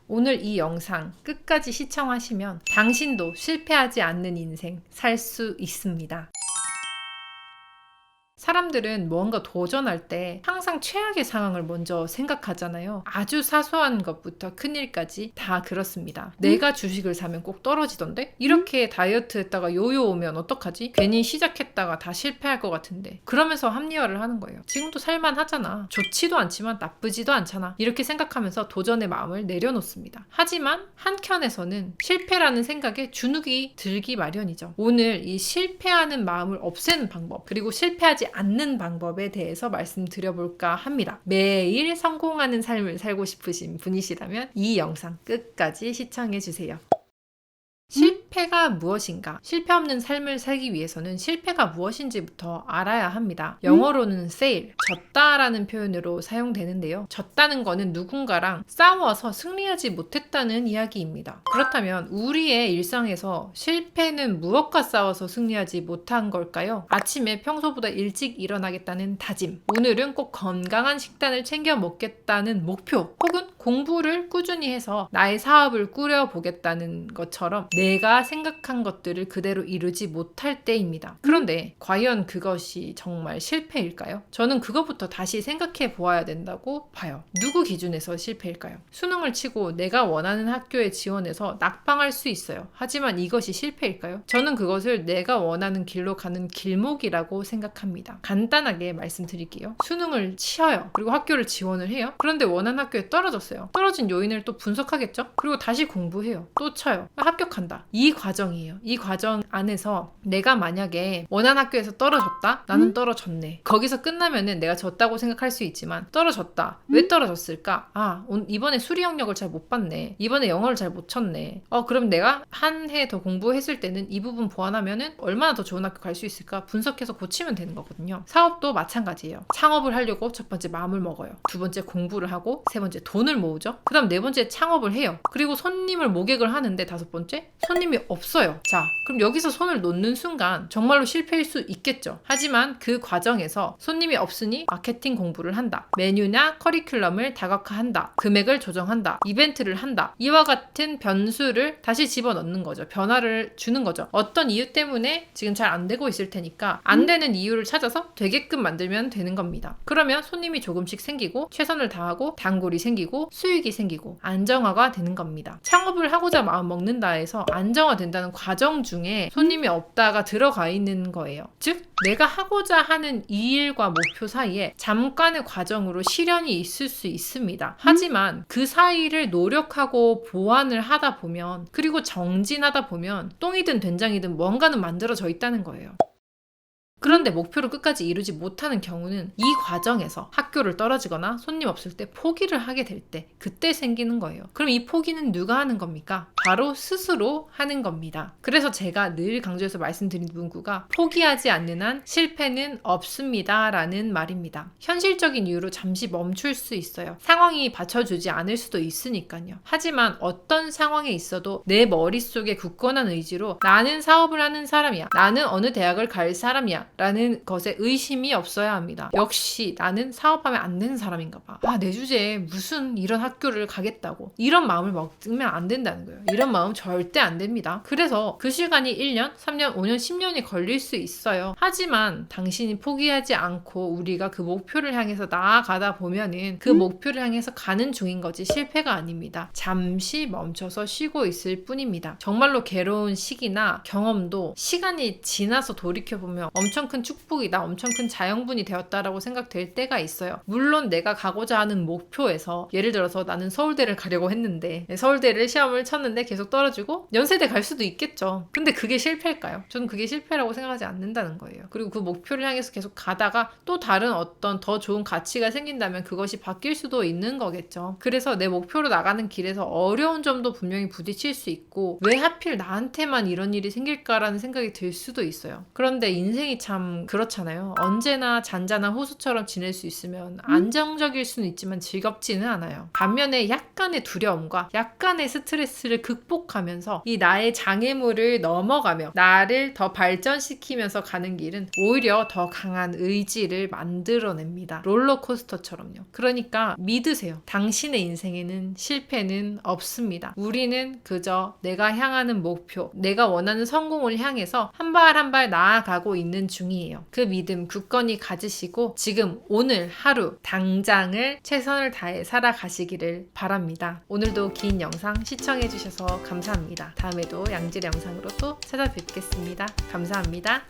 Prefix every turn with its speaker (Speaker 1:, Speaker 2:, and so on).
Speaker 1: 오늘 이 영상 끝까지 시청하시면 당신도 실패하지 않는 인생 살 수 있습니다. 사람들은 뭔가 도전할 때 항상 최악의 상황을 먼저 생각하잖아요. 아주 사소한 것부터 큰일까지 다 그렇습니다. 내가 주식을 사면 꼭 떨어지던데? 이렇게 다이어트 했다가 요요 오면 어떡하지? 괜히 시작했다가 다 실패할 것 같은데. 그러면서 합리화를 하는 거예요. 지금도 살만하잖아. 좋지도 않지만 나쁘지도 않잖아. 이렇게 생각하면서 도전의 마음을 내려놓습니다. 하지만 한켠에서는 실패라는 생각에 주눅이 들기 마련이죠. 오늘 이 실패하는 마음을 없애는 방법, 그리고 실패하지 않는 방법에 대해서 말씀드려볼까 합니다. 매일 성공하는 삶을 살고 싶으신 분이시라면 이 영상 끝까지 시청해주세요. 실패가 무엇인가? 실패 없는 삶을 살기 위해서는 실패가 무엇인지부터 알아야 합니다. 영어로는 fail, 졌다라는 표현으로 사용되는데요. 졌다는 거는 누군가랑 싸워서 승리하지 못했다는 이야기입니다. 그렇다면 우리의 일상에서 실패는 무엇과 싸워서 승리하지 못한 걸까요? 아침에 평소보다 일찍 일어나겠다는 다짐, 오늘은 꼭 건강한 식단을 챙겨 먹겠다는 목표, 혹은 공부를 꾸준히 해서 나의 사업을 꾸려보겠다는 것처럼 내가 생각한 것들을 그대로 이루지 못할 때입니다. 그런데 과연 그것이 정말 실패일까요? 저는 그것부터 다시 생각해 보아야 된다고 봐요. 누구 기준에서 실패일까요? 수능을 치고 내가 원하는 학교에 지원해서 낙방할 수 있어요. 하지만 이것이 실패일까요? 저는 그것을 내가 원하는 길로 가는 길목이라고 생각합니다. 간단하게 말씀드릴게요. 수능을 치어요. 그리고 학교를 지원을 해요. 그런데 원하는 학교에 떨어졌어요. 떨어진 요인을 또 분석하겠죠? 그리고 다시 공부해요. 또 쳐요. 합격한다. 이 과정이에요. 이 과정 안에서 내가 만약에 원하는 학교에서 떨어졌다? 나는 떨어졌네. 거기서 끝나면은 내가 졌다고 생각할 수 있지만 떨어졌다. 왜 떨어졌을까? 이번에 수리 영역을 잘 못 봤네. 이번에 영어를 잘 못 쳤네. 그럼 내가 한 해 더 공부했을 때는 이 부분 보완하면은 얼마나 더 좋은 학교 갈 수 있을까? 분석해서 고치면 되는 거거든요. 사업도 마찬가지예요. 창업을 하려고 첫 번째 마음을 먹어요. 두 번째 공부를 하고, 세 번째 돈을 모으죠. 그 다음 네 번째 창업을 해요. 그리고 손님을 모객을 하는데 다섯 번째 손님이 없어요. 자, 그럼 여기서 손을 놓는 순간 정말로 실패일 수 있겠죠. 하지만 그 과정에서 손님이 없으니 마케팅 공부를 한다. 메뉴나 커리큘럼을 다각화한다. 금액을 조정한다. 이벤트를 한다. 이와 같은 변수를 다시 집어넣는 거죠. 변화를 주는 거죠. 어떤 이유 때문에 지금 잘 안 되고 있을 테니까 안 되는 이유를 찾아서 되게끔 만들면 되는 겁니다. 그러면 손님이 조금씩 생기고 최선을 다하고 단골이 생기고 수익이 생기고 안정화가 되는 겁니다. 창업을 하고자 마음 먹는다 해서 안정화된다는 과정 중에 손님이 없다가 들어가 있는 거예요. 즉 내가 하고자 하는 이 일과 목표 사이에 잠깐의 과정으로 시련이 있을 수 있습니다. 하지만 그 사이를 노력하고 보완을 하다 보면, 그리고 정진하다 보면 똥이든 된장이든 뭔가는 만들어져 있다는 거예요. 그런데 목표를 끝까지 이루지 못하는 경우는 이 과정에서 학교를 떨어지거나 손님 없을 때 포기를 하게 될 때, 그때 생기는 거예요. 그럼 이 포기는 누가 하는 겁니까? 바로 스스로 하는 겁니다. 그래서 제가 늘 강조해서 말씀드린 문구가 포기하지 않는 한 실패는 없습니다 라는 말입니다. 현실적인 이유로 잠시 멈출 수 있어요. 상황이 받쳐주지 않을 수도 있으니까요. 하지만 어떤 상황에 있어도 내 머릿속에 굳건한 의지로 나는 사업을 하는 사람이야, 나는 어느 대학을 갈 사람이야 라는 것에 의심이 없어야 합니다. 역시 나는 사업하면 안 되는 사람인가 봐. 내 주제에 무슨 이런 학교를 가겠다고. 이런 마음을 먹으면 안 된다는 거예요. 이런 마음 절대 안 됩니다. 그래서 그 시간이 1년, 3년, 5년, 10년이 걸릴 수 있어요. 하지만 당신이 포기하지 않고 우리가 그 목표를 향해서 나아가다 보면은 그 목표를 향해서 가는 중인 거지 실패가 아닙니다. 잠시 멈춰서 쉬고 있을 뿐입니다. 정말로 괴로운 시기나 경험도 시간이 지나서 돌이켜보면 엄청 큰 축복이다, 엄청 큰 자양분이 되었다라고 생각될 때가 있어요. 물론 내가 가고자 하는 목표에서, 예를 들어서 나는 서울대를 가려고 했는데 서울대를 시험을 쳤는데 계속 떨어지고 연세대 갈 수도 있겠죠. 근데 그게 실패일까요? 저는 그게 실패라고 생각하지 않는다는 거예요. 그리고 그 목표를 향해서 계속 가다가 또 다른 어떤 더 좋은 가치가 생긴다면 그것이 바뀔 수도 있는 거겠죠. 그래서 내 목표로 나가는 길에서 어려운 점도 분명히 부딪힐 수 있고, 왜 하필 나한테만 이런 일이 생길까라는 생각이 들 수도 있어요. 그런데 인생이 참 참 그렇잖아요. 언제나 잔잔한 호수처럼 지낼 수 있으면 안정적일 수는 있지만 즐겁지는 않아요. 반면에 약간의 두려움과 약간의 스트레스를 극복하면서 이 나의 장애물을 넘어가며 나를 더 발전시키면서 가는 길은 오히려 더 강한 의지를 만들어냅니다. 롤러코스터처럼요. 그러니까 믿으세요. 당신의 인생에는 실패는 없습니다. 우리는 그저 내가 향하는 목표, 내가 원하는 성공을 향해서 한 발 한 발 나아가고 있는 중이에요. 그 믿음 굳건히 가지시고 지금 오늘 하루 당장을 최선을 다해 살아가시기를 바랍니다. 오늘도 긴 영상 시청해주셔서 감사합니다. 다음에도 양질의 영상으로 또 찾아뵙겠습니다. 감사합니다.